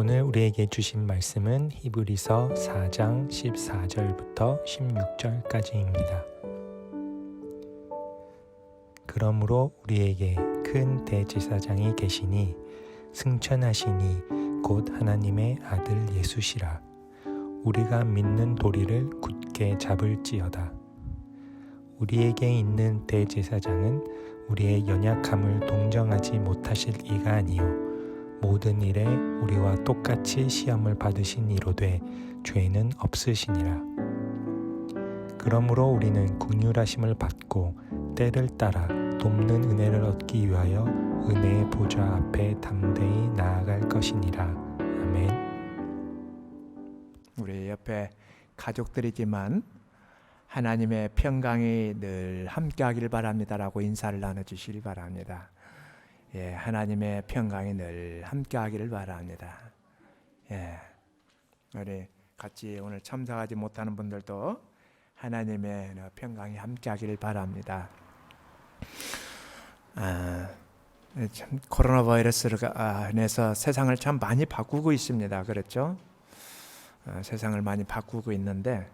오늘 우리에게 주신 말씀은 히브리서 4장 14절부터 16절까지입니다. 그러므로 우리에게 큰 대제사장이 계시니 승천하시니 곧 하나님의 아들 예수시라. 우리가 믿는 도리를 굳게 잡을지어다. 우리에게 있는 대제사장은 우리의 연약함을 동정하지 못하실 이가 아니요 모든 일에 우리와 똑같이 시험을 받으신 이로되 죄는 없으시니라. 그러므로 우리는 긍휼하심을 받고 때를 따라 돕는 은혜를 얻기 위하여 은혜의 보좌 앞에 담대히 나아갈 것이니라. 아멘. 우리 옆에 가족들이지만 하나님의 평강이 늘 함께하길 바랍니다라고 인사를 나눠주시길 바랍니다. 예, 하나님의 평강이 늘 함께하기를 바랍니다. 예, 우리 같이 오늘 참석하지 못하는 분들도 하나님의 평강이 함께하기를 바랍니다. 참 코로나 바이러스로 인해서 세상을 참 많이 바꾸고 있습니다. 그렇죠? 세상을 많이 바꾸고 있는데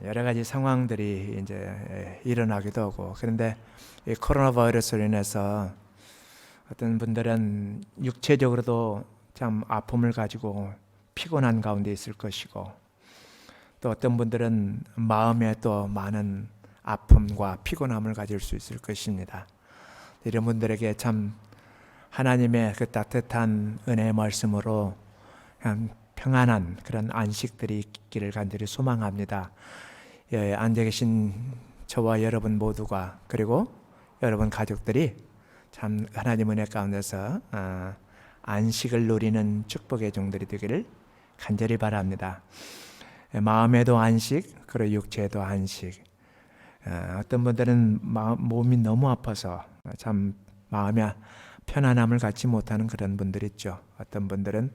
여러 가지 상황들이 이제 일어나기도 하고, 그런데 이 코로나 바이러스로 인해서 어떤 분들은 육체적으로도 참 아픔을 가지고 피곤한 가운데 있을 것이고, 또 어떤 분들은 마음에 또 많은 아픔과 피곤함을 가질 수 있을 것입니다. 이런 분들에게 참 하나님의 그 따뜻한 은혜의 말씀으로 평안한 그런 안식들이 있기를 간절히 소망합니다. 예, 앉아 계신 저와 여러분 모두가, 그리고 여러분 가족들이 참 하나님 은혜 가운데서 안식을 누리는 축복의 종들이 되기를 간절히 바랍니다. 마음에도 안식, 그리고 육체에도 안식. 어떤 분들은 몸이 너무 아파서 참 마음에 편안함을 갖지 못하는 그런 분들 있죠. 어떤 분들은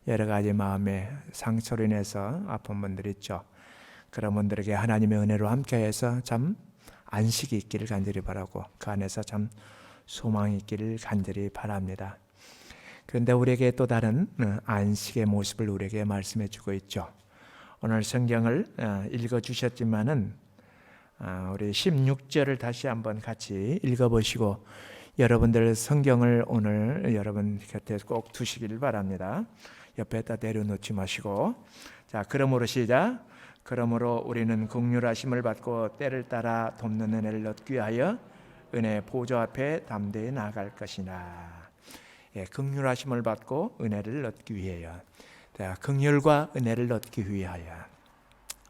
여러 가지 마음의 상처로 인해서 아픈 분들 있죠. 그런 분들에게 하나님의 은혜로 함께해서 참 안식이 있기를 간절히 바라고, 그 안에서 참 소망이 있기를 간절히 바랍니다. 그런데 우리에게 또 다른 안식의 모습을 우리에게 말씀해 주고 있죠. 오늘 성경을 읽어주셨지만은 우리 16절을 다시 한번 같이 읽어보시고, 여러분들 성경을 오늘 여러분 곁에 꼭 두시길 바랍니다. 옆에다 내려놓지 마시고, 자, 그러므로 시작. 그러므로 우리는 긍휼하심을 받고 때를 따라 돕는 은혜를 얻기 위하여 은혜 보좌 앞에 담대히 나아갈 것이나. 예, 긍휼하심을 받고 은혜를 얻기 위하여. 자, 긍휼과 은혜를 얻기 위하여.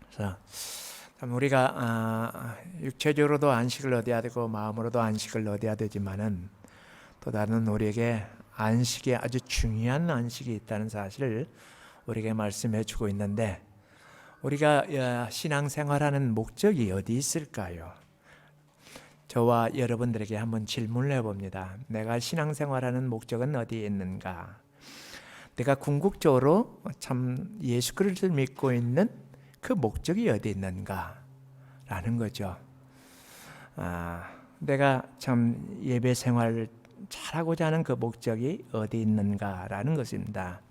그래서 우리가 육체적으로도 안식을 얻어야 되고 마음으로도 안식을 얻어야 되지만은 또 다른 우리에게 안식이 아주 중요한 안식이 있다는 사실을 우리에게 말씀해 주고 있는데, 우리가 신앙생활하는 목적이 어디 있을까요? 저와 여러분들에게 한번 질문을 해봅니다. 내가 신앙생활하는 목적은 어디에 있는가? 내가 궁극적으로 참 예수 그리스도를 믿고 있는 그 목적이 어디 있는가? 라는 거죠. 내가 참 예배 생활을 잘하고자 하는 그 목적이 어디 있는가? 라는 것입니다.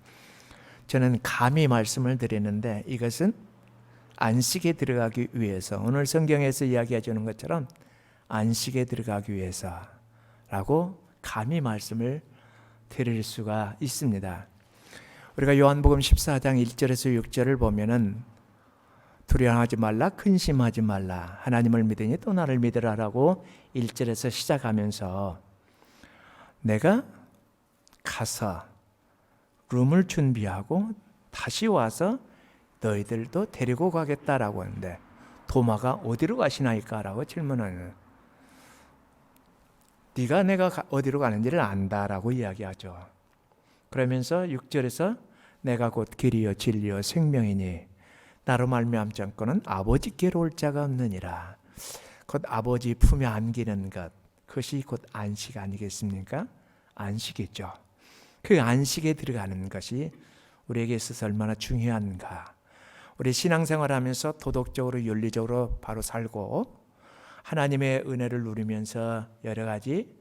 저는 감히 말씀을 드리는데, 이것은 안식에 들어가기 위해서, 오늘 성경에서 이야기해 주는 것처럼 안식에 들어가기 위해서라고 감히 말씀을 드릴 수가 있습니다. 우리가 요한복음 14장 1절에서 6절을 보면은 두려워하지 말라, 근심하지 말라, 하나님을 믿으니 또 나를 믿으라라고 1절에서 시작하면서 내가 가서 룸을 준비하고 다시 와서 너희들도 데리고 가겠다라고 하는데, 도마가 어디로 가시나이까? 라고 질문하는, 네가 내가 어디로 가는지를 안다라고 이야기하죠. 그러면서 6절에서 내가 곧 길이요 진리요 생명이니 나로 말미암지 않고는 아버지께로 올 자가 없느니라. 곧 아버지 품에 안기는 것, 그것이 곧 안식 아니겠습니까? 안식이죠. 그 안식에 들어가는 것이 우리에게 있어서 얼마나 중요한가. 우리 신앙생활하면서 도덕적으로 윤리적으로 바로 살고 하나님의 은혜를 누리면서 여러 가지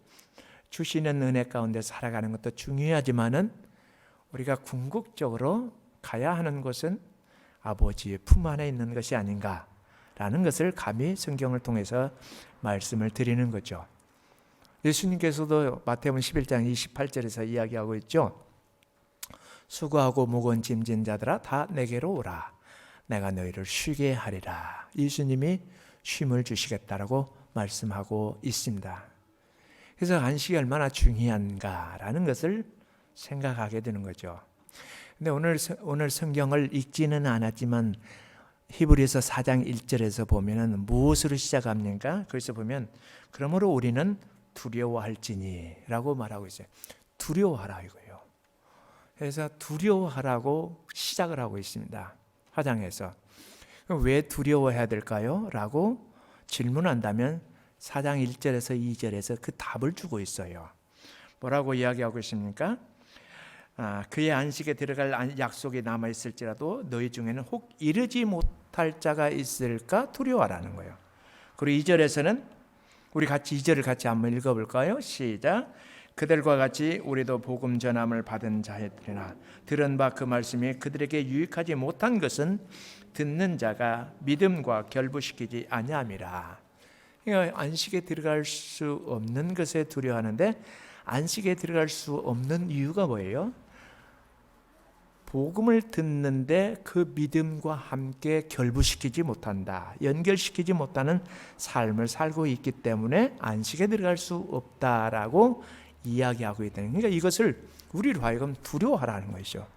주시는 은혜 가운데 살아가는 것도 중요하지만은 우리가 궁극적으로 가야 하는 곳은 아버지의 품 안에 있는 것이 아닌가라는 것을 감히 성경을 통해서 말씀을 드리는 거죠. 예수님께서도 마태복음 11장 28절에서 이야기하고 있죠. 수고하고 무거운 짐진 자들아 다 내게로 오라. 내가 너희를 쉬게 하리라. 예수님이 쉼을 주시겠다라고 말씀하고 있습니다. 그래서 안식이 얼마나 중요한가라는 것을 생각하게 되는 거죠. 근데 오늘 성경을 읽지는 않았지만 히브리서 4장 1절에서 보면은 무엇으로 시작합니까? 거기서 보면 그러므로 우리는 두려워할지니라고 말하고 있어요. 두려워하라 이거예요. 그래서 두려워하라고 시작을 하고 있습니다. 4장에서. 왜 두려워해야 될까요? 라고 질문한다면 4장 1절에서 2절에서 그 답을 주고 있어요. 뭐라고 이야기하고 있습니까? 그의 안식에 들어갈 약속이 남아있을지라도 너희 중에는 혹 이르지 못할 자가 있을까 두려워하라는 거예요. 그리고 2절에서는 우리 같이 2절을 같이 한번 읽어볼까요? 시작. 그들과 같이 우리도 복음 전함을 받은 자들이나 들은 바 그 말씀이 그들에게 유익하지 못한 것은 듣는 자가 믿음과 결부시키지 아니함이라. 그러니까 안식에 들어갈 수 없는 것에 두려워하는데 안식에 들어갈 수 없는 이유가 뭐예요? 복음을 듣는데 그 믿음과 함께 결부시키지 못한다. 연결시키지 못하는 삶을 살고 있기 때문에 안식에 들어갈 수 없다라고 이야기하고 있다는. 그러니까 이것을 우리로 하여금 두려워하라는 것이죠.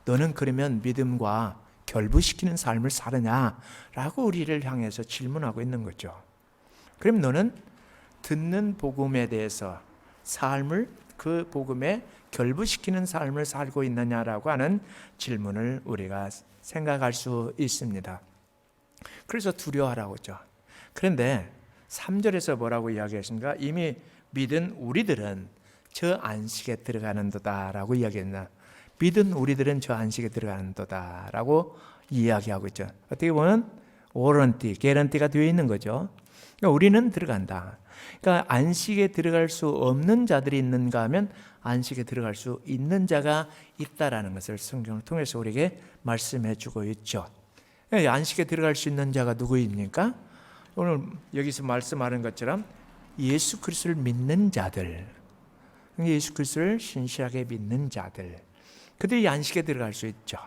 너는 그러면 믿음과 결부시키는 삶을 살느냐라고 우리를 향해서 질문하고 있는 거죠. 그럼 너는 듣는 복음에 대해서 삶을 그 복음에 결부시키는 삶을 살고 있느냐라고 하는 질문을 우리가 생각할 수 있습니다. 그래서 두려워하라고 하죠. 그런데 3절에서 뭐라고 이야기했습니까? 이미 믿은 우리들은 저 안식에 들어가는도다라고 이야기했나? 믿은 우리들은 저 안식에 들어가는도다라고 이야기하고 있죠. 어떻게 보면 워런티, 개런티가 되어 있는 거죠. 그러니까 우리는 들어간다. 그러니까 안식에 들어갈 수 없는 자들이 있는가 하면 안식에 들어갈 수 있는 자가 있다라는 것을 성경을 통해서 우리에게 말씀해 주고 있죠. 안식에 들어갈 수 있는 자가 누구입니까? 오늘 여기서 말씀하는 것처럼 예수 그리스도를 믿는 자들, 예수 그리스도를 신실하게 믿는 자들, 그들이 안식에 들어갈 수 있죠.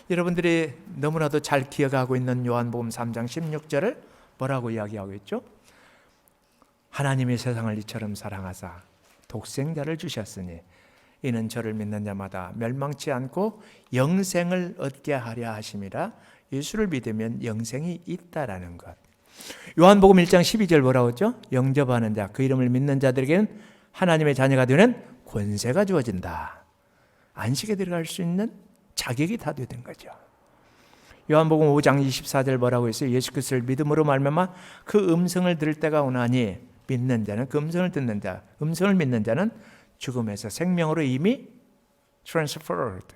여러분들이 너무나도 잘 기억하고 있는 요한복음 3장 16절을 뭐라고 이야기하고 있죠? 하나님이 세상을 이처럼 사랑하사 독생자를 주셨으니 이는 저를 믿는 자마다 멸망치 않고 영생을 얻게 하려 하심이라. 예수를 믿으면 영생이 있다라는 것. 요한복음 1장 12절 뭐라고 했죠? 영접하는 자, 그 이름을 믿는 자들에게는 하나님의 자녀가 되는 권세가 주어진다. 안식에 들어갈 수 있는 자격이 다 되는 거죠. 요한복음 5장 24절 뭐라고 했어요? 예수 그리스도를 믿음으로 말미암아 그 음성을 들을 때가 오나니 믿는 자는 그 음성을 듣는 자, 음성을 믿는 자는 죽음에서 생명으로 이미 transferred,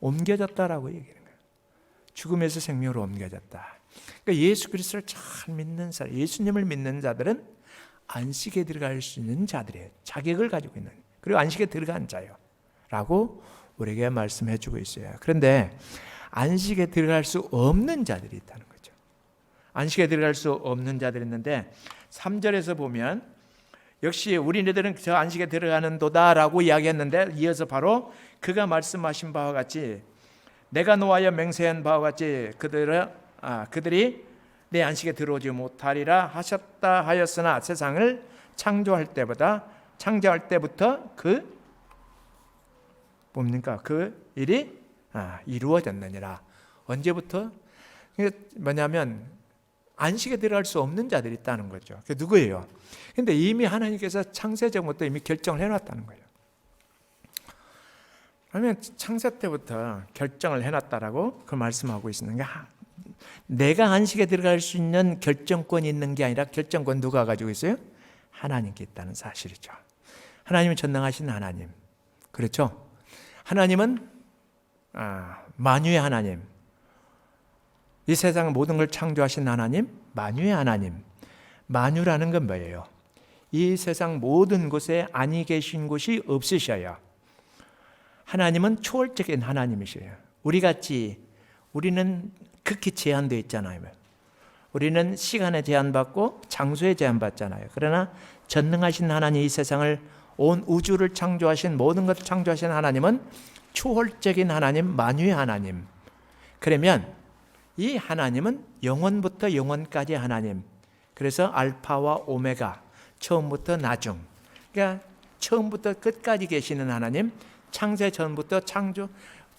옮겨졌다라고 얘기하는 거예요. 죽음에서 생명으로 옮겨졌다. 그러니까 예수 그리스도를 잘 믿는 사람, 예수님을 믿는 자들은 안식에 들어갈 수 있는 자들이에요. 자격을 가지고 있는, 그리고 안식에 들어간 자요 라고 우리에게 말씀해 주고 있어요. 그런데 안식에 들어갈 수 없는 자들이 있다는 거죠. 안식에 들어갈 수 없는 자들이 있는데 3절에서 보면 역시 우리네들은 저 안식에 들어가는 도다라고 이야기했는데 이어서 바로 그가 말씀하신 바와 같이 내가 노하여 맹세한 바와 같이 그들이 내 안식에 들어오지 못하리라 하셨다 하였으나 세상을 창조할 때부터 그 뭡니까? 그 일이 이루어졌느니라. 언제부터? 뭐냐면 안식에 들어갈 수 없는 자들이 있다는 거죠. 그게 누구예요? 근데 이미 하나님께서 창세전부터 이미 결정을 해놨다는 거예요. 그러면 창세 때부터 결정을 해놨다라고 그 말씀하고 있습니다. 내가 안식에 들어갈 수 있는 결정권이 있는 게 아니라 결정권 누가 가지고 있어요? 하나님께 있다는 사실이죠. 하나님은 전능하신 하나님. 그렇죠? 하나님은 만유의 하나님. 이 세상 모든 걸 창조하신 하나님, 만유의 하나님. 만유라는 건 뭐예요? 이 세상 모든 곳에 아니 계신 곳이 없으셔요. 하나님은 초월적인 하나님이시래요. 우리는 극히 제한되어 있잖아요. 우리는 시간에 제한받고 장소에 제한받잖아요. 그러나 전능하신 하나님, 이 세상을, 온 우주를 창조하신, 모든 것을 창조하신 하나님은 초월적인 하나님, 만유의 하나님. 그러면 이 하나님은 영원부터 영원까지 하나님. 그래서 알파와 오메가, 처음부터 나중. 그러니까 처음부터 끝까지 계시는 하나님, 창세 전부터 창조,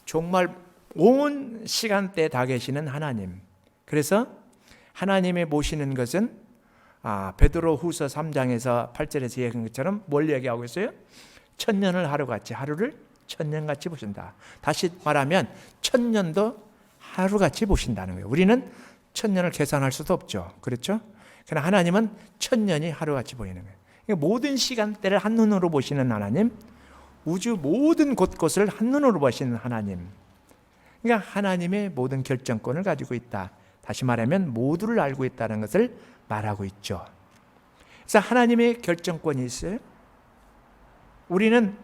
정말 온 시간대에 다 계시는 하나님. 그래서 하나님이 모시는 것은 베드로 후서 3장에서 8절에서 얘기한 것처럼 뭘 얘기하고 있어요? 천년을 하루같이, 하루를 천년같이 보신다. 다시 말하면 천년도 하루같이 보신다는 거예요. 우리는 천년을 계산할 수도 없죠. 그렇죠? 그러나 하나님은 천년이 하루같이 보이는 거예요. 그러니까 모든 시간대를 한눈으로 보시는 하나님, 우주 모든 곳곳을 한눈으로 보시는 하나님. 그러니까 하나님의 모든 결정권을 가지고 있다. 다시 말하면 모두를 알고 있다는 것을 말하고 있죠. 그래서 하나님의 결정권이 있어요. 우리는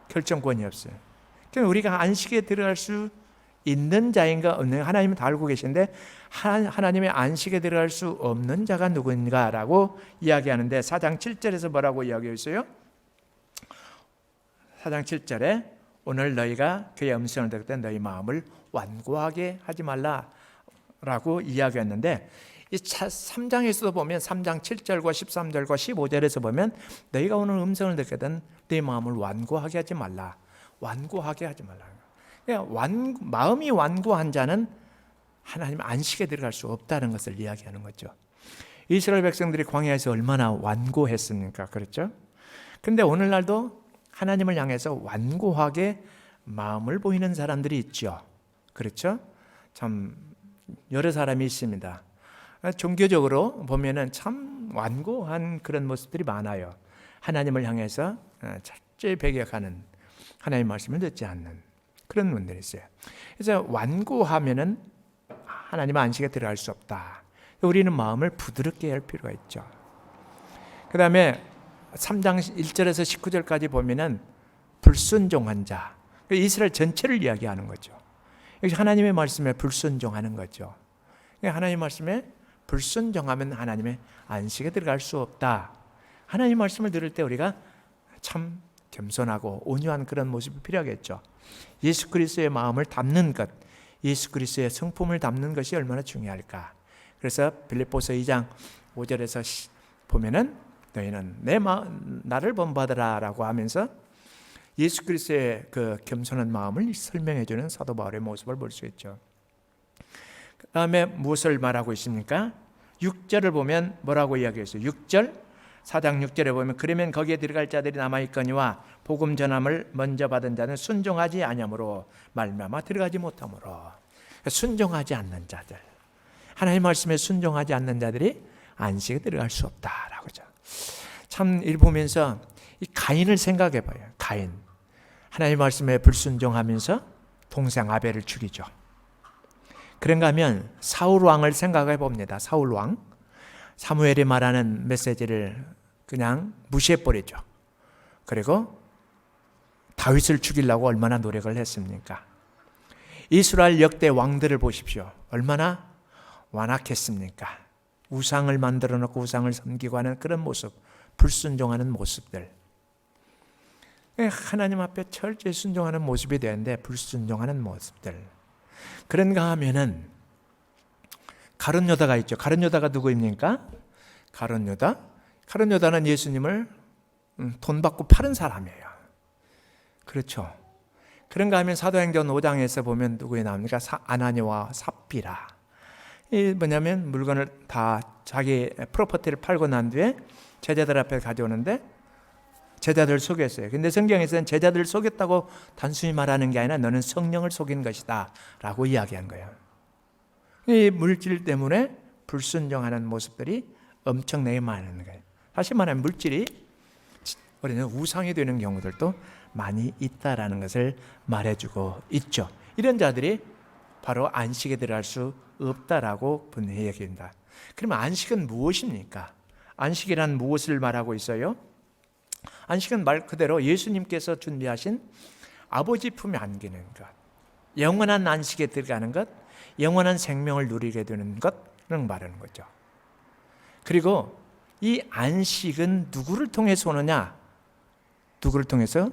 결정권이 없어요. 그러니까 우리가 안식에 들어갈 수 있는 자인가 없는, 하나님은 다 알고 계신데 하나님의 안식에 들어갈 수 없는 자가 누구인가라고 이야기하는데 4장 7절에서 뭐라고 이야기했어요? 4장 7절에 오늘 너희가 그의 음성을 들을 때 너희 마음을 완고하게 하지 말라라고 이야기했는데, 이 3장에서도 보면 3장 7절과 13절과 15절에서 보면 너희가 오늘 음성을 듣거든 네 마음을 완고하게 하지 말라. 완고하게 하지 말라. 그러니까 마음이 완고한 자는 하나님 안식에 들어갈 수 없다는 것을 이야기하는 거죠. 이스라엘 백성들이 광야에서 얼마나 완고했습니까? 그렇죠? 근데 오늘날도 하나님을 향해서 완고하게 마음을 보이는 사람들이 있죠. 그렇죠? 참 여러 사람이 있습니다. 종교적으로 보면은 참 완고한 그런 모습들이 많아요. 하나님을 향해서 철저히 배격하는, 하나님의 말씀을 듣지 않는 그런 분들이 있어요. 그래서 완고하면은 하나님 안식에 들어갈 수 없다. 우리는 마음을 부드럽게 할 필요가 있죠. 그 다음에 3장 1절에서 19절까지 보면은 불순종한 자, 이스라엘 전체를 이야기하는 거죠. 여기 하나님의 말씀에 불순종하는 거죠. 하나님의 말씀에 불순종하면 하나님의 안식에 들어갈 수 없다. 하나님의 말씀을 들을 때 우리가 참 겸손하고 온유한 그런 모습이 필요하겠죠. 예수 그리스도의 마음을 담는 것, 예수 그리스도의 성품을 담는 것이 얼마나 중요할까. 그래서 빌립보서 2장 5절에서 보면은 너희는 나를 본받으라 라고 하면서 예수 그리스도의 그 겸손한 마음을 설명해 주는 사도 바울의 모습을 볼 수 있죠. 그 다음에 무엇을 말하고 있습니까? 6절을 보면 뭐라고 이야기했어요? 6절, 4장 6절에 보면 그러면 거기에 들어갈 자들이 남아있거니와 복음 전함을 먼저 받은 자는 순종하지 아니함으로 말미암아 들어가지 못함으로. 순종하지 않는 자들, 하나님의 말씀에 순종하지 않는 자들이 안식에 들어갈 수 없다라고 하죠. 참 일 보면서 이 가인을 생각해 봐요. 가인, 하나님의 말씀에 불순종하면서 동생 아벨을 죽이죠. 그런가 하면 사울 왕을 생각해 봅니다. 사울 왕, 사무엘이 말하는 메시지를 그냥 무시해 버리죠. 그리고 다윗을 죽이려고 얼마나 노력을 했습니까? 이스라엘 역대 왕들을 보십시오. 얼마나 완악했습니까? 우상을 만들어 놓고 우상을 섬기고 하는 그런 모습, 불순종하는 모습들. 하나님 앞에 철저히 순종하는 모습이 되는데 불순종하는 모습들. 그런가 하면은 가룟 유다가 있죠. 가룟 유다가 누구입니까? 가룟 유다는 예수님을 돈 받고 파는 사람이에요. 그렇죠. 그런가 하면 사도행전 5장에서 보면 누구에 나옵니까? 아나니와 삽비라. 이 뭐냐면 물건을 다 자기 프로퍼티를 팔고 난 뒤에 제자들 앞에 가져오는데 제자들 속였어요. 근데 성경에서는 제자들 속였다고 단순히 말하는 게 아니라 너는 성령을 속인 것이다 라고 이야기한 거예요. 이 물질 때문에 불순종하는 모습들이 엄청나게 많은 거예요. 다시 말하면 물질이 우리는 우상이 되는 경우들도 많이 있다라는 것을 말해주고 있죠. 이런 자들이 바로 안식에 들어갈 수 없다라고 분명히 얘기합니다. 그러면 안식은 무엇입니까? 안식이란 무엇을 말하고 있어요? 안식은 말 그대로 예수님께서 준비하신 아버지 품에 안기는 것, 영원한 안식에 들어가는 것, 영원한 생명을 누리게 되는 것을 말하는 거죠. 그리고 이 안식은 누구를 통해서 오느냐? 누구를 통해서?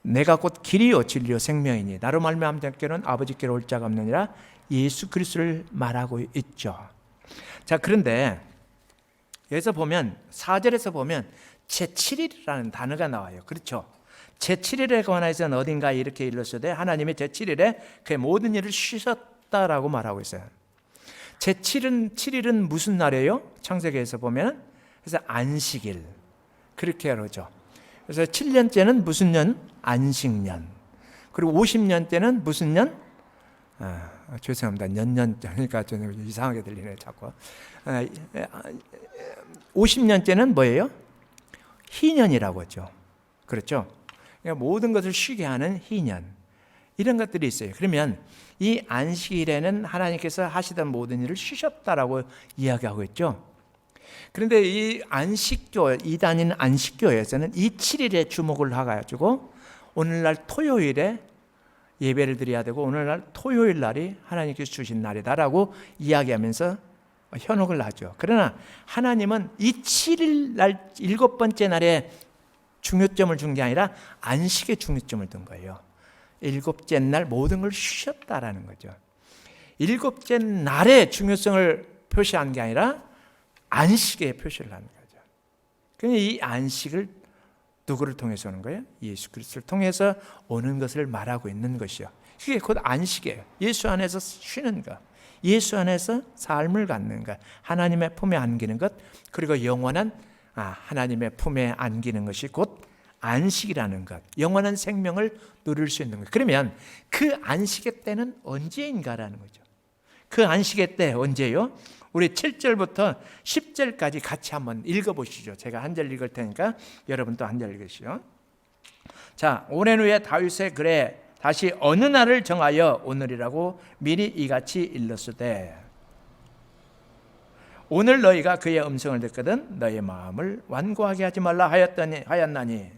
내가 곧 길이요 진리요 생명이니 나로 말미암아 자께로는 아버지께로 올 자가 없느니라, 예수 그리스도를 말하고 있죠. 자, 그런데 여기서 보면 4절에서 보면 제7일이라는 단어가 나와요. 그렇죠? 제7일에 관해서는 어딘가에 이렇게 일렀어도 하나님이 제7일에 그의 모든 일을 쉬셨다라고 말하고 있어요. 제7일은 무슨 날이에요? 창세기에서 보면 그래서 안식일 그렇게 그러죠. 그래서 7년째는 무슨 년? 안식년. 그리고 50년째는 무슨 년? 죄송합니다. 년년 그러니까 좀 이상하게 들리네요. 자꾸. 50년째는 뭐예요? 희년이라고 하죠. 그렇죠? 그러니까 모든 것을 쉬게 하는 희년. 이런 것들이 있어요. 그러면 이 안식일에는 하나님께서 하시던 모든 일을 쉬셨다라고 이야기하고 있죠. 그런데 이 안식교, 이단인 안식교에서는 이 7일에 주목을 해가지고 오늘날 토요일에 예배를 드려야 되고 오늘날 토요일 날이 하나님께서 주신 날이다라고 이야기하면서 현혹을 하죠. 그러나 하나님은 이 7일 날 7번째 날에 중요점을 준 게 아니라 안식에 중요점을 둔 거예요. 7째 날 모든 걸 쉬셨다라는 거죠. 7째 날의 중요성을 표시한 게 아니라 안식에 표시를 하는 거죠. 그러니까 이 안식을 누구를 통해서 오는 거예요? 예수 그리스도를 통해서 오는 것을 말하고 있는 것이요. 그게 곧 안식이에요. 예수 안에서 쉬는 것, 예수 안에서 삶을 갖는 것, 하나님의 품에 안기는 것, 그리고 영원한 하나님의 품에 안기는 것이 곧 안식이라는 것, 영원한 생명을 누릴 수 있는 것. 그러면 그 안식의 때는 언제인가라는 거죠. 그 안식의 때 언제요? 우리 7절부터 10절까지 같이 한번 읽어보시죠. 제가 한 절 읽을 테니까 여러분도 한 절 읽으시죠. 자, 오랜 후에 다윗의 글에 다시 어느 날을 정하여 오늘이라고 미리 이같이 일렀으되 오늘 너희가 그의 음성을 듣거든 너희 마음을 완고하게 하지 말라 하였나니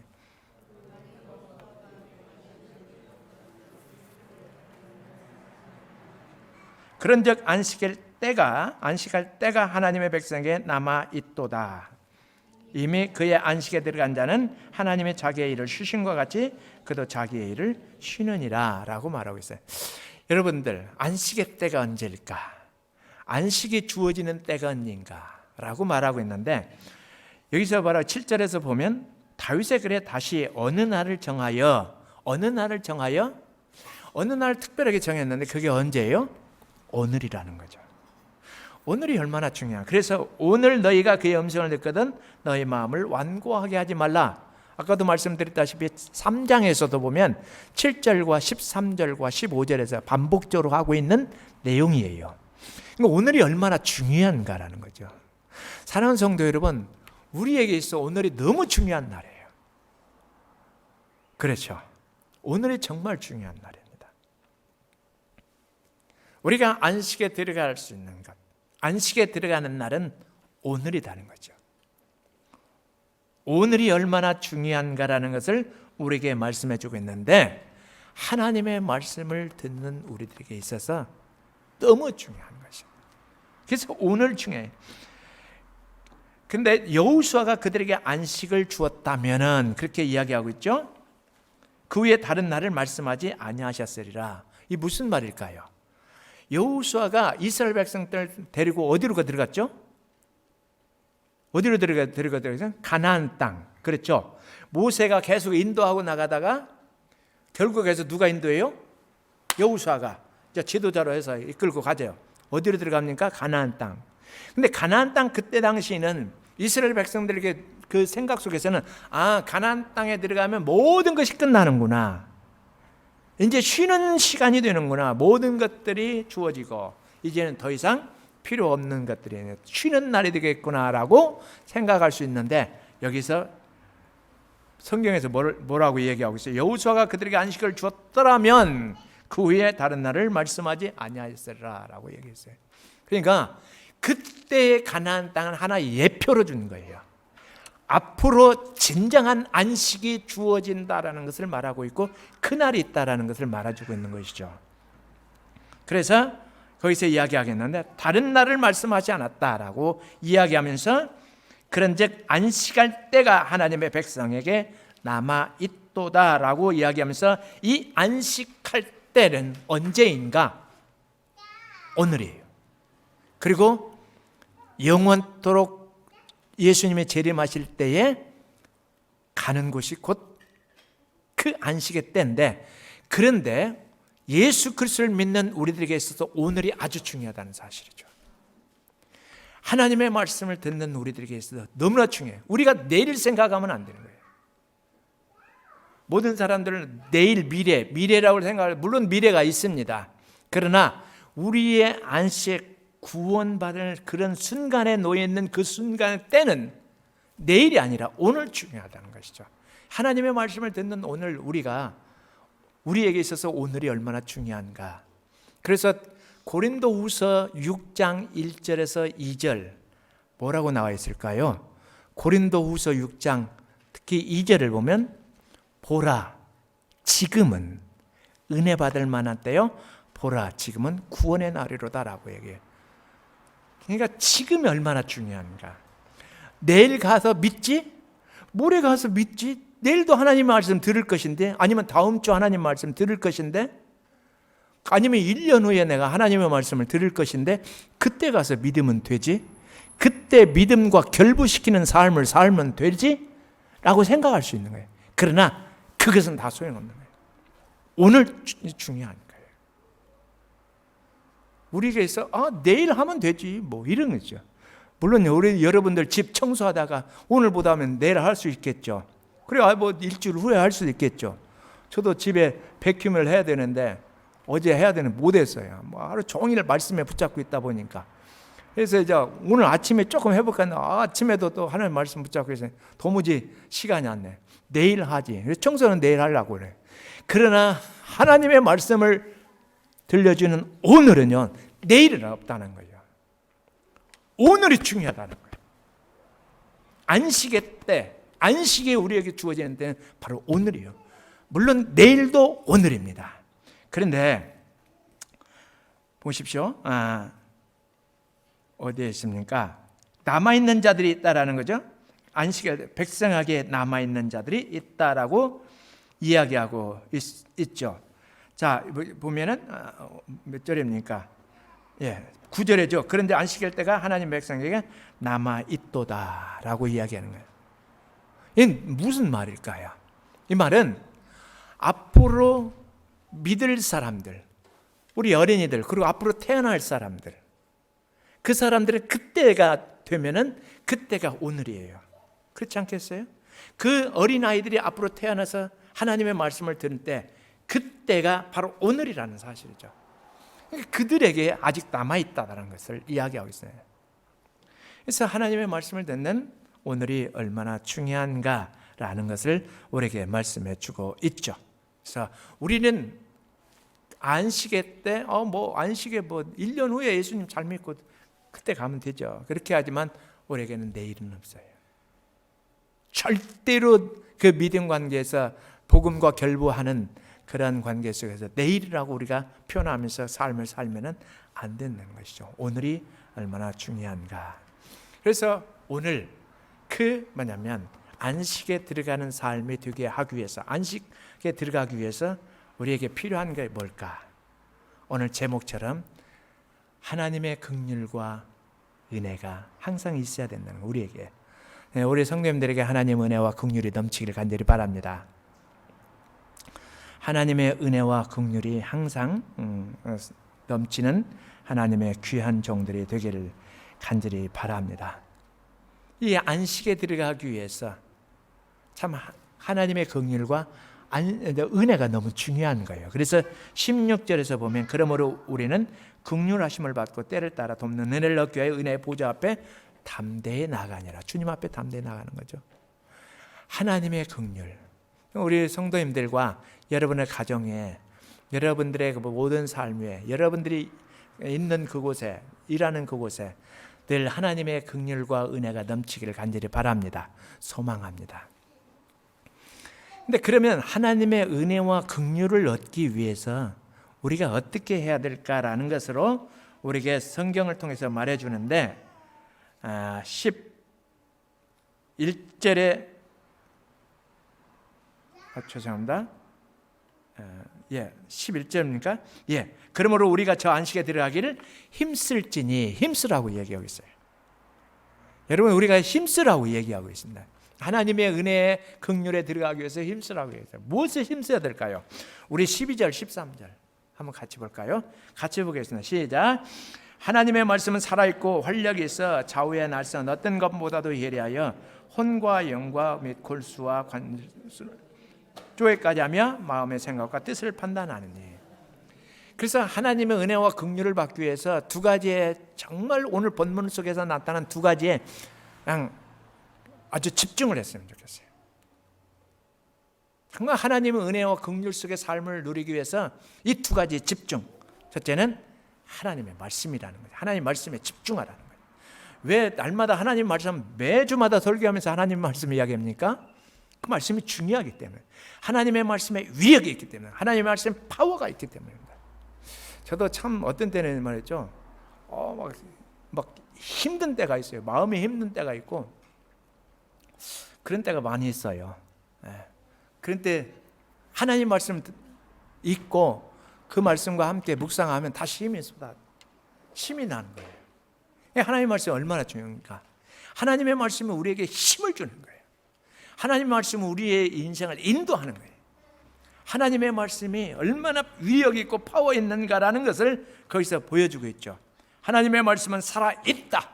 그런즉 안식할 때가 하나님의 백성에게 남아 있도다. 이미 그의 안식에 들어간 자는 하나님의 자기의 일을 쉬신과 같이 그도 자기의 일을 쉬느니라 라고 말하고 있어요. 여러분들, 안식의 때가 언제일까? 안식이 주어지는 때가 언젠가? 라고 말하고 있는데 여기서 바로 7절에서 보면 다윗의 글에 다시 어느 날을 정하여 어느 날 특별하게 정했는데 그게 언제예요? 오늘이라는 거죠. 오늘이 얼마나 중요한. 그래서 오늘 너희가 그의 음성을 듣거든 너희 마음을 완고하게 하지 말라. 아까도 말씀드렸다시피 3장에서도 보면 7절과 13절과 15절에서 반복적으로 하고 있는 내용이에요. 그러니까 오늘이 얼마나 중요한가라는 거죠. 사랑하는 성도 여러분, 우리에게 있어 오늘이 너무 중요한 날이에요. 그렇죠. 오늘이 정말 중요한 날입니다. 우리가 안식에 들어갈 수 있는 것, 안식에 들어가는 날은 오늘이라는 거죠. 오늘이 얼마나 중요한가라는 것을 우리에게 말씀해 주고 있는데 하나님의 말씀을 듣는 우리들에게 있어서 너무 중요한 것입니다. 그래서 오늘 중요해요. 근데 여호수아가 그들에게 안식을 주었다면은 그렇게 이야기하고 있죠. 그 위에 다른 날을 말씀하지 아니하셨으리라. 이 무슨 말일까요? 여호수아가 이스라엘 백성들을 데리고 어디로 들어갔죠? 어디로 들어갔죠? 가나안 땅. 그렇죠? 모세가 계속 인도하고 나가다가 결국에서 누가 인도해요? 여호수아가 지도자로 해서 이끌고 가죠. 어디로 들어갑니까? 가나안 땅. 근데 가나안 땅 그때 당시에는 이스라엘 백성들에게 그 생각 속에서는 가나안 땅에 들어가면 모든 것이 끝나는구나. 이제 쉬는 시간이 되는구나. 모든 것들이 주어지고 이제는 더 이상 필요 없는 것들이 쉬는 날이 되겠구나라고 생각할 수 있는데 여기서 성경에서 뭐라고 얘기하고 있어요? 여호수아가 그들에게 안식을 주었더라면 그 후에 다른 날을 말씀하지 아니하였으리라라고 얘기했어요. 그러니까 그때의 가나안 땅은 하나의 예표로 준 거예요. 앞으로 진정한 안식이 주어진다라는 것을 말하고 있고 그날이 있다라는 것을 말해주고 있는 것이죠. 그래서 거기서 이야기하겠는데 다른 날을 말씀하지 않았다라고 이야기하면서 그런즉 안식할 때가 하나님의 백성에게 남아있도다라고 이야기하면서 이 안식할 때는 언제인가? 오늘이에요. 그리고 영원토록 예수님의 재림하실 때에 가는 곳이 곧 그 안식의 때인데, 그런데 예수 그리스도를 믿는 우리들에게 있어서 오늘이 아주 중요하다는 사실이죠. 하나님의 말씀을 듣는 우리들에게 있어서 너무나 중요해요. 우리가 내일 생각하면 안 되는 거예요. 모든 사람들은 내일 미래라고 생각하고, 물론 미래가 있습니다. 그러나 우리의 안식 구원받을 그런 순간에 놓여 있는 그 순간의 때는 내일이 아니라 오늘 중요하다는 것이죠. 하나님의 말씀을 듣는 오늘 우리에게 있어서 오늘이 얼마나 중요한가. 그래서 고린도후서 6장 1절에서 2절 뭐라고 나와 있을까요? 고린도후서 6장 특히 2절을 보면 보라 지금은 은혜 받을 만한 때요, 보라 지금은 구원의 날이로다라고 얘기해요. 그러니까 지금이 얼마나 중요한가. 내일 가서 믿지? 모레 가서 믿지? 내일도 하나님 말씀 들을 것인데, 아니면 다음 주 하나님 말씀 들을 것인데, 아니면 1년 후에 내가 하나님의 말씀을 들을 것인데 그때 가서 믿으면 되지? 그때 믿음과 결부시키는 삶을 살면 되지? 라고 생각할 수 있는 거예요. 그러나 그것은 다 소용없는 거예요. 오늘 중요한 거예요. 우리에게서 내일 하면 되지 뭐 이런 거죠. 물론 우리 여러분들 집 청소하다가 오늘보다 하면 내일 할 수 있겠죠. 그래 뭐 일주일 후에 할 수도 있겠죠. 저도 집에 백큐을 해야 되는데 어제 해야 되는 못했어요. 뭐 하루 종일 말씀에 붙잡고 있다 보니까. 그래서 이제 오늘 아침에 조금 해볼까 했는데 아침에도 또 하나님 말씀 붙잡고 있어요. 도무지 시간이 안 나. 내일 하지. 그래서 청소는 내일 하려고 그래. 그러나 하나님의 말씀을 들려주는 오늘은요, 내일은 없다는 거예요. 오늘이 중요하다는 거예요. 안식의 때, 안식이 우리에게 주어지는 때는 바로 오늘이에요. 물론 내일도 오늘입니다. 그런데 보십시오. 어디에 있습니까? 남아있는 자들이 있다라는 거죠. 안식일 백성에게 남아있는 자들이 있다라고 이야기하고 있죠. 자, 보면은 몇 절입니까? 9절이죠. 그런데 안식일 때가 하나님 백성에게 남아있도다라고 이야기하는 거예요. 이건 무슨 말일까요? 이 말은 앞으로 믿을 사람들, 우리 어린이들, 그리고 앞으로 태어날 사람들, 그 사람들은 그때가 되면은 그때가 오늘이에요. 그렇지 않겠어요? 그 어린아이들이 앞으로 태어나서 하나님의 말씀을 들을 때 그때가 바로 오늘이라는 사실이죠. 그들에게 아직 남아있다는 것을 이야기하고 있어요. 그래서 하나님의 말씀을 듣는 오늘이 얼마나 중요한가라는 것을 우리에게 말씀해 주고 있죠. 그래서 우리는 안식일 때, 안식에 1년 후에 예수님 잘 믿고 그때 가면 되죠. 그렇게 하지만 우리에게는 내일은 없어요. 절대로 그 믿음 관계에서 복음과 결부하는 그런 관계 속에서 내일이라고 우리가 표현하면서 삶을 살면은 안 되는 것이죠. 오늘이 얼마나 중요한가. 그래서 오늘 뭐냐면 안식에 들어가는 삶이 되게 하기 위해서, 안식에 들어가기 위해서 우리에게 필요한 게 뭘까? 오늘 제목처럼 하나님의 긍휼과 은혜가 항상 있어야 된다는 거, 우리에게. 우리 성도님들에게 하나님 은혜와 긍휼이 넘치기를 간절히 바랍니다. 하나님의 은혜와 긍휼이 항상 넘치는 하나님의 귀한 종들이 되기를 간절히 바랍니다. 이 안식에 들어가기 위해서 참 하나님의 긍휼과 은혜가 너무 중요한 거예요. 그래서 16절에서 보면 그러므로 우리는 긍휼하심을 받고 때를 따라 돕는 은혜를 얻기 위하여 은혜의 보좌 앞에 담대히 나가니라. 주님 앞에 담대히 나가는 거죠. 하나님의 긍휼. 우리 성도님들과 여러분의 가정에, 여러분들의 모든 삶에, 여러분들이 있는 그곳에, 일하는 그곳에 늘 하나님의 긍휼과 은혜가 넘치기를 간절히 바랍니다. 소망합니다. 근데 그러면 하나님의 은혜와 긍휼을 얻기 위해서 우리가 어떻게 해야 될까라는 것으로 우리에게 성경을 통해서 말해주는데 11절에 죄송합니다. 11절입니까? 그러므로 우리가 저 안식에 들어가기를 힘쓸지니, 힘쓰라고 얘기하고 있어요. 여러분, 우리가 힘쓰라고 얘기하고 있습니다. 하나님의 은혜의 긍휼에 들어가기 위해서 힘쓰라고 얘기해요. 무엇을 힘써야 될까요? 우리 12절, 13절 한번 같이 볼까요? 같이 보겠습니다. 시작. 하나님의 말씀은 살아있고 활력이 있어 좌우의 날선 어떤 것보다도 예리하여 혼과 영과 및 골수와 관수를 쪼개까지 하며 마음의 생각과 뜻을 판단하느니. 그래서 하나님의 은혜와 긍휼을 받기 위해서 두 가지의, 정말 오늘 본문 속에서 나타난 두 가지에 그냥 아주 집중을 했으면 좋겠어요. 정말 하나님의 은혜와 긍휼 속의 삶을 누리기 위해서 이 두 가지 집중. 첫째는 하나님의 말씀이라는 거예요. 하나님 말씀에 집중하라는 거예요. 왜 날마다 하나님 말씀, 매주마다 설교하면서 하나님 말씀 이야기합니까? 그 말씀이 중요하기 때문에, 하나님의 말씀에 위력이 있기 때문에, 하나님의 말씀에 파워가 있기 때문입니다. 저도 참 어떤 때는 말했죠. 막 힘든 때가 있어요. 마음이 힘든 때가 있고 그런 때가 많이 있어요. 그런 때 하나님 말씀 읽고 그 말씀과 함께 묵상하면 다시 힘이 나는 거예요. 하나님 말씀이 얼마나 중요합니까? 하나님의 말씀은 우리에게 힘을 주는 거예요. 하나님의 말씀은 우리의 인생을 인도하는 거예요. 하나님의 말씀이 얼마나 위력 있고 파워 있는가라는 것을 거기서 보여주고 있죠. 하나님의 말씀은 살아있다.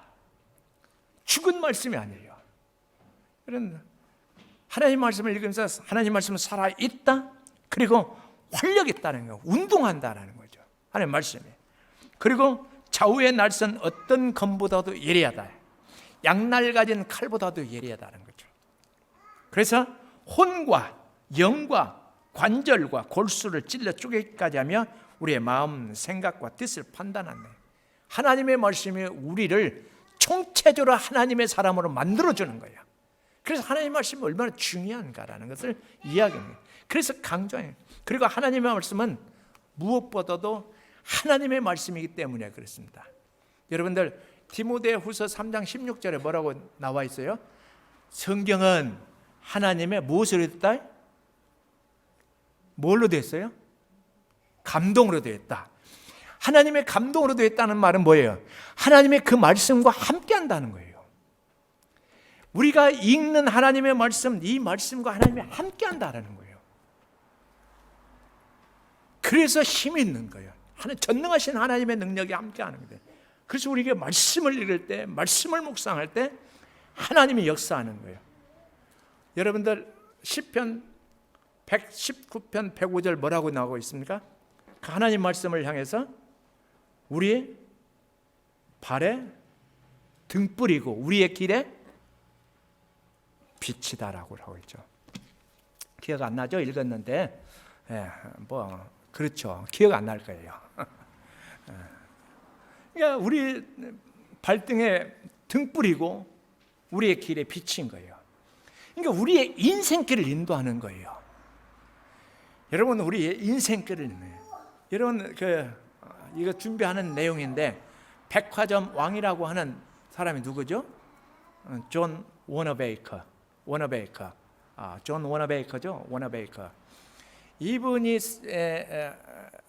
죽은 말씀이 아니에요. 그런 하나님 말씀을 읽으면서 하나님 말씀은 살아있다. 그리고 활력 있다는 거, 운동한다라는 거죠. 하나님 말씀이. 그리고 좌우의 날선 어떤 검보다도 예리하다. 양날 가진 칼보다도 예리하다는 거죠. 그래서 혼과 영과 관절과 골수를 찔러 쪼개기까지 하며 우리의 마음, 생각과 뜻을 판단하네. 하나님의 말씀이 우리를 총체적으로 하나님의 사람으로 만들어주는 거예요. 그래서 하나님의 말씀이 얼마나 중요한가라는 것을 이야기합니다. 그래서 강조해요. 그리고 하나님의 말씀은 무엇보다도 하나님의 말씀이기 때문에 그렇습니다. 여러분들 디모데후서 3장 16절에 뭐라고 나와 있어요? 성경은 하나님의 무엇으로 됐다? 뭘로 됐어요? 감동으로 되었다. 하나님의 감동으로 되었다는 말은 뭐예요? 하나님의 그 말씀과 함께 한다는 거예요. 우리가 읽는 하나님의 말씀, 이 말씀과 하나님이 함께 한다는 거예요. 그래서 힘이 있는 거예요. 전능하신 하나님의 능력이 함께 하는 거예요. 그래서 우리가 말씀을 읽을 때, 말씀을 묵상할 때 하나님이 역사하는 거예요. 여러분들 시편 119편 105절 뭐라고 나오고 있습니까? 그 하나님 말씀을 향해서 우리의 발에 등불이고 우리의 길에 빛이다라고 하고 있죠. 기억 안 나죠? 읽었는데 그렇죠. 기억 안 날 거예요. 그러니까 우리 발등에 등불이고 우리의 길에 빛인 거예요. 그러니까 우리의 인생길을 인도하는 거예요. 여러분, 우리의 인생길을 여러분 이거 준비하는 내용인데 백화점 왕이라고 하는 사람이 누구죠? 존 워너베이커. 존 워너베이커죠. 워너베이커. 이분이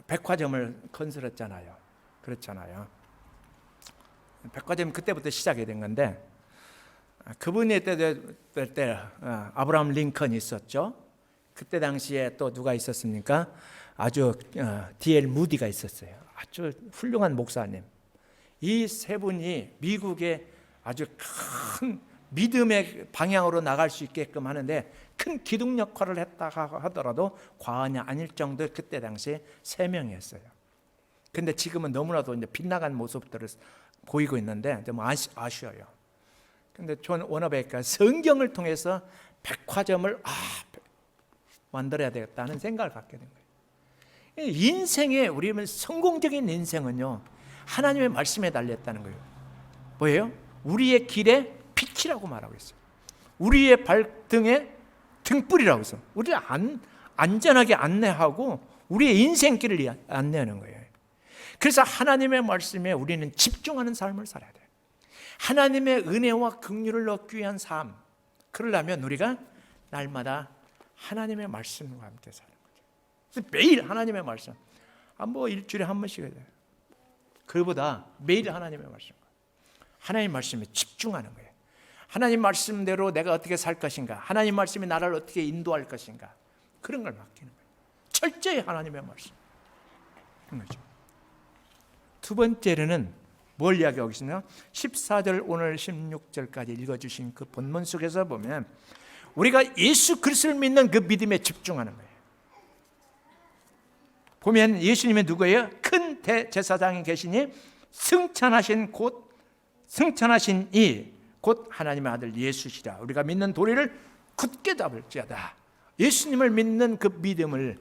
백화점을 건설했잖아요. 그렇잖아요. 백화점 그때부터 시작이 된 건데 그분이 때 아브라함 링컨이 있었죠. 그때 당시에 또 누가 있었습니까? 아주 D.L. 무디가 있었어요. 아주 훌륭한 목사님. 이 세 분이 미국의 아주 큰 믿음의 방향으로 나갈 수 있게끔 하는데 큰 기둥 역할을 했다가 하더라도 과언이 아닐 정도 그때 당시에 3명이었어요. 근데 지금은 너무나도 이제 빗나간 모습들을 보이고 있는데 좀 아쉬워요. 근데 존 워너베이커가 성경을 통해서 백화점을 만들어야 되겠다는 생각을 갖게 된 거예요. 인생에 우리는 성공적인 인생은요 하나님의 말씀에 달렸다는 거예요. 뭐예요? 우리의 길의 빛이라고 말하고 있어요. 우리의 발등의 등불이라고 해서 우리를 안전하게 안내하고 우리의 인생길을 안내하는 거예요. 그래서 하나님의 말씀에 우리는 집중하는 삶을 살아야 돼요. 하나님의 은혜와 긍휼을 얻기 위한 삶, 그러려면 우리가 날마다 하나님의 말씀과 함께 사는 거죠. 그래서 매일 하나님의 말씀, 뭐 일주일에 한 번씩 해야 돼요. 그보다 매일 하나님의 말씀, 하나님 말씀에 집중하는 거예요. 하나님 말씀대로 내가 어떻게 살 것인가, 하나님 말씀이 나를 어떻게 인도할 것인가, 그런 걸 맡기는 거예요. 철저히 하나님의 말씀. 그렇죠. 두 번째로는 뭘 이야기하고 있으냐? 14절 오늘 16절까지 읽어주신 그 본문 속에서 보면 우리가 예수 그리스도를 믿는 그 믿음에 집중하는 거예요. 보면 예수님이 누구예요? 큰 대제사장이 계시니 승천하신 이 곧 하나님의 아들 예수시라. 우리가 믿는 도리를 굳게 잡을지어다. 예수님을 믿는 그 믿음을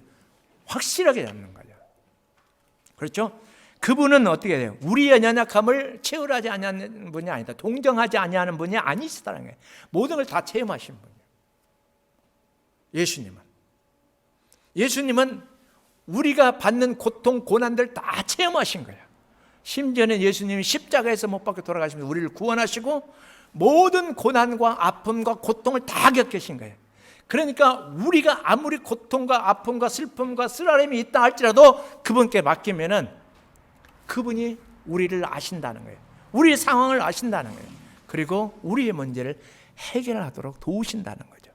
확실하게 잡는 거죠. 그렇죠? 그분은 어떻게 돼요? 우리의 연약함을 체험하지 아니하는 분이 아니다. 동정하지 아니하는 분이 아니시다는 거예요. 모든 걸 다 체험하신 분이에요. 예수님은 우리가 받는 고통, 고난들 다 체험하신 거예요. 심지어는 예수님이 십자가에서 못 박혀 돌아가시면서 우리를 구원하시고 모든 고난과 아픔과 고통을 다 겪으신 거예요. 그러니까 우리가 아무리 고통과 아픔과 슬픔과 쓰라림이 있다 할지라도 그분께 맡기면은 그분이 우리를 아신다는 거예요. 우리의 상황을 아신다는 거예요. 그리고 우리의 문제를 해결하도록 도우신다는 거죠.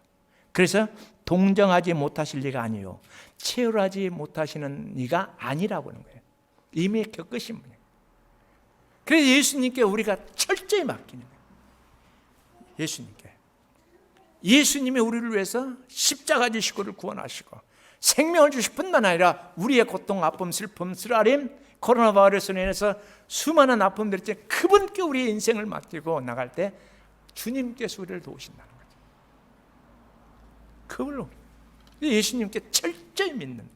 그래서 동정하지 못하실 리가 아니요, 체험하지 못하시는 이가 아니라고 하는 거예요. 이미 겪으신 분이에요. 그래서 예수님께 우리가 철저히 맡기는 거예요. 예수님이 우리를 위해서 십자가 지시고를 구원하시고 생명을 주실 뿐만 아니라 우리의 고통, 아픔, 슬픔, 쓰라림, 코로나 바이러스로 인해서 수많은 아픔들 있지만 그분께 우리의 인생을 맡기고 나갈 때 주님께서 우리를 도우신다는 거죠. 그걸로 예수님께 철저히 믿는 거예요.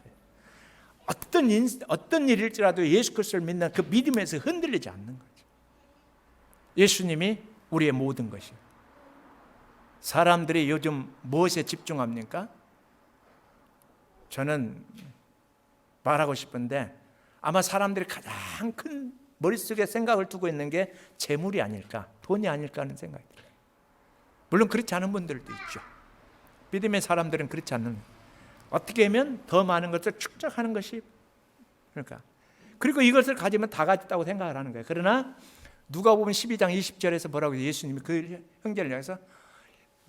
어떤 일일지라도 예수 그리스도를 믿는 그 믿음에서 흔들리지 않는 거죠. 예수님이 우리의 모든 것이에요. 사람들이 요즘 무엇에 집중합니까? 저는 말하고 싶은데 아마 사람들이 가장 큰 머릿속에 생각을 두고 있는 게 재물이 아닐까, 돈이 아닐까 하는 생각이 들어요. 물론 그렇지 않은 분들도 있죠. 믿음의 사람들은 그렇지 않는, 어떻게 하면 더 많은 것을 축적하는 것이, 그러니까 그리고 이것을 가지면 다 가졌다고 생각을 하는 거예요. 그러나 누가복음 12장 20절에서 뭐라고 해요? 예수님이 그 형제를 향해서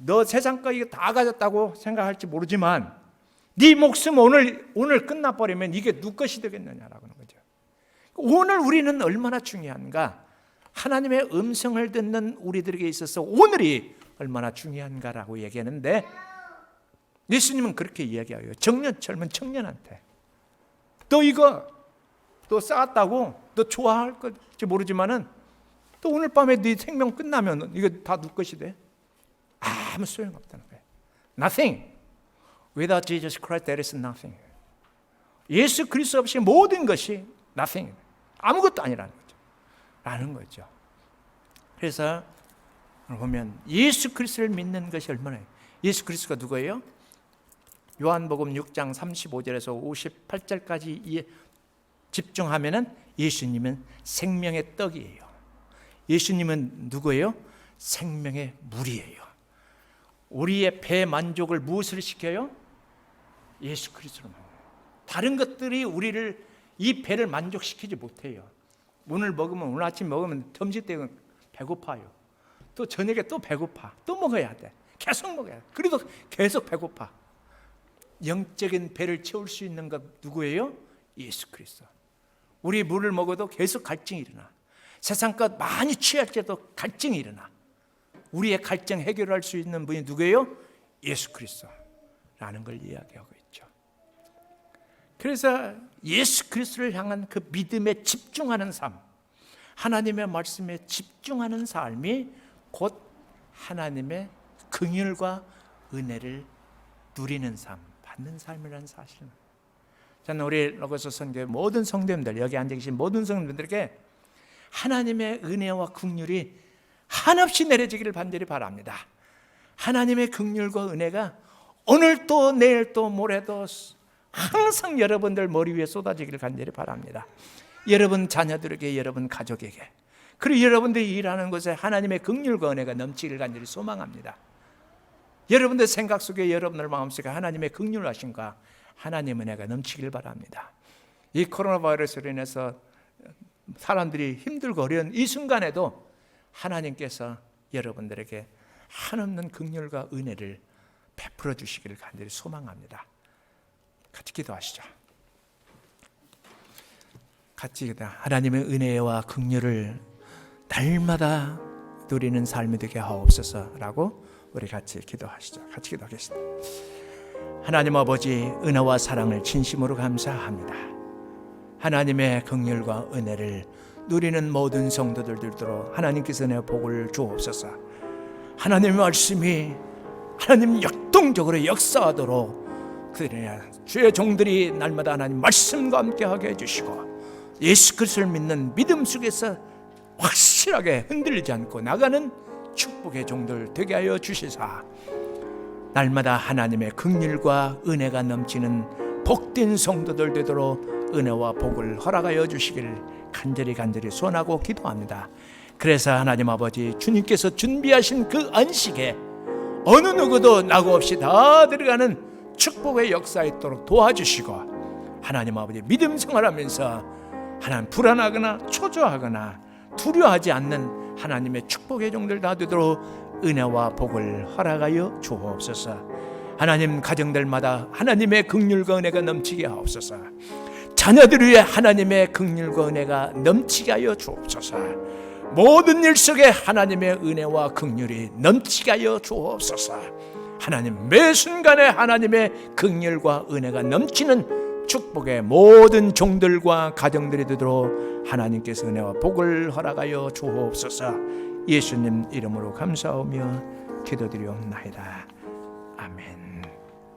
너 세상 거 이거 다 가졌다고 생각할지 모르지만 네 목숨 오늘 끝나버리면 이게 누구 것이 되겠느냐라고 하는 거죠. 오늘 우리는 얼마나 중요한가, 하나님의 음성을 듣는 우리들에게 있어서 오늘이 얼마나 중요한가라고 얘기하는데 예수님은 그렇게 이야기해요. 젊은 청년한테 너 이거 너 쌓았다고 너 좋아할 건지 모르지만은 또 오늘 밤에 네 생명 끝나면 이거 다 누구 것이 돼? 아무 소용없다는 거예요. Nothing. Without Jesus Christ there is nothing. 예수 그리스도 없이 모든 것이 nothing. 아무것도 아니라는 거죠. 라는 거죠. 그래서 보면 예수 그리스도를 믿는 것이 얼마나, 예수 그리스도가 누구예요? 요한복음 6장 35절에서 58절까지 집중하면은 예수님은 생명의 떡이에요. 예수님은 누구예요? 생명의 물이에요. 우리의 배 만족을 무엇을 시켜요? 예수 그리스도로 만나요. 다른 것들이 우리를 이 배를 만족시키지 못해요. 오늘 아침 먹으면 점심 때 배고파요. 또 저녁에 또 배고파. 또 먹어야 돼. 계속 먹어야 돼. 그래도 계속 배고파. 영적인 배를 채울 수 있는 것 누구예요? 예수 그리스도. 우리 물을 먹어도 계속 갈증이 일어나. 세상 것 많이 취할지라도 갈증이 일어나. 우리의 갈증 해결할 수 있는 분이 누구예요? 예수 그리스도라는 걸 이야기하고 있죠. 그래서 예수 그리스도를 향한 그 믿음에 집중하는 삶, 하나님의 말씀에 집중하는 삶이 곧 하나님의 긍휼과 은혜를 누리는 삶, 받는 삶이라는 사실입니다. 저는 우리 로고스 선교회 모든 성도님들, 여기 앉아 계신 모든 성도님들에게 하나님의 은혜와 긍휼이 한없이 내려지기를 간절히 바랍니다. 하나님의 긍휼과 은혜가 오늘도 내일도 모레도 항상 여러분들 머리 위에 쏟아지기를 간절히 바랍니다. 여러분 자녀들에게, 여러분 가족에게, 그리고 여러분들이 일하는 곳에 하나님의 긍휼과 은혜가 넘치기를 간절히 소망합니다. 여러분들 생각 속에, 여러분들 마음속에 하나님의 긍휼하심과 하나님의 은혜가 넘치길 바랍니다. 이 코로나 바이러스로 인해서 사람들이 힘들고 어려운 이 순간에도 하나님께서 여러분들에게 한없는 긍휼과 은혜를 베풀어 주시기를 간절히 소망합니다. 같이 기도하시죠. 같이 기도하시죠. 하나님의 은혜와 긍휼을 날마다 누리는 삶이 되게 하옵소서라고 우리 같이 기도하시죠. 같이 기도하겠습니다. 하나님 아버지, 은혜와 사랑을 진심으로 감사합니다. 하나님의 긍휼과 은혜를 누리는 모든 성도들 되도록 하나님께서 내 복을 주옵소서. 하나님의 말씀이 하나님 역동적으로 역사하도록 주의 종들이 날마다 하나님 말씀과 함께하게 해주시고, 예수 그리스도를 믿는 믿음 속에서 확실하게 흔들리지 않고 나가는 축복의 종들 되게 하여 주시사, 날마다 하나님의 긍휼과 은혜가 넘치는 복된 성도들 되도록 은혜와 복을 허락하여 주시기를 간절히 소원하고 기도합니다. 그래서 하나님 아버지, 주님께서 준비하신 그 안식에 어느 누구도 낙오 없이 다 들어가는 축복의 역사에 있도록 도와주시고, 하나님 아버지 믿음 생활하면서 하나님 불안하거나 초조하거나 두려워하지 않는 하나님의 축복의 종들 다 되도록 은혜와 복을 허락하여 주옵소서. 하나님 가정들마다 하나님의 긍휼과 은혜가 넘치게 하옵소서. 자녀들 위해 하나님의 긍휼과 은혜가 넘치게 하여 주옵소서. 모든 일 속에 하나님의 은혜와 긍휼이 넘치게 하여 주옵소서. 하나님 매 순간에 하나님의 긍휼과 은혜가 넘치는 축복의 모든 종들과 가정들이 되도록 하나님께서 은혜와 복을 허락하여 주옵소서. 예수님 이름으로 감사하며 기도드리옵나이다. 아멘.